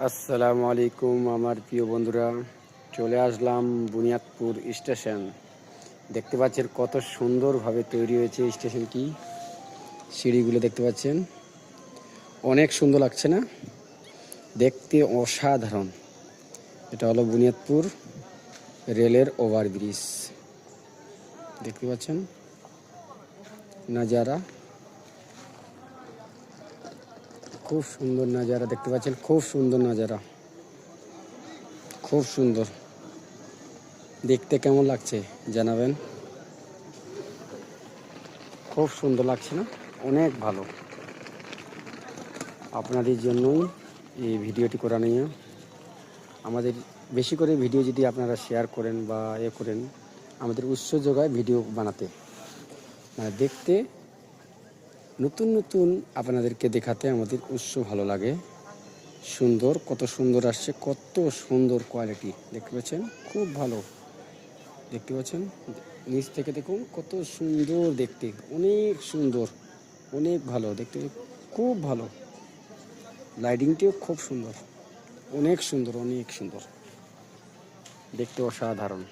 আসসালামু আলাইকুম আমার প্রিয় বন্ধুরা, চলে আসলাম বুনিয়াদপুর স্টেশন। দেখতে পাচ্ছেন কত সুন্দরভাবে তৈরি হয়েছে স্টেশনটি। সিঁড়িগুলো দেখতে পাচ্ছেন, অনেক সুন্দর লাগছে না? দেখতে অসাধারণ। এটা হলো বুনিয়াদপুর রেলের ওভারব্রিজ। দেখতে পাচ্ছেন নাজারা, খুব সুন্দর নাজারা দেখতে পাচ্ছেন, খুব সুন্দর নাজারা, খুব সুন্দর। দেখতে কেমন লাগছে জানাবেন। খুব সুন্দর লাগছে না? অনেক ভালো। আপনাদের জন্যই এই ভিডিওটি করা নিয়ে। আমাদের বেশি করে ভিডিও যদি আপনারা শেয়ার করেন বা করেন, আমাদের উৎস যোগায় ভিডিও বানাতে, মানে দেখতে, নতুন নতুন আপনাদেরকে দেখাতে আমাদের উৎস ভালো লাগে। সুন্দর, কত সুন্দর আসছে, কত সুন্দর কোয়ালিটি দেখতে পাচ্ছেন, খুব ভালো। দেখতে পাচ্ছেন নিচ থেকে দেখুন কত সুন্দর দেখতে, অনেক সুন্দর, অনেক ভালো দেখতে, খুব ভালো। লাইটিংটিও খুব সুন্দর, অনেক সুন্দর, অনেক সুন্দর, দেখতে অসাধারণ।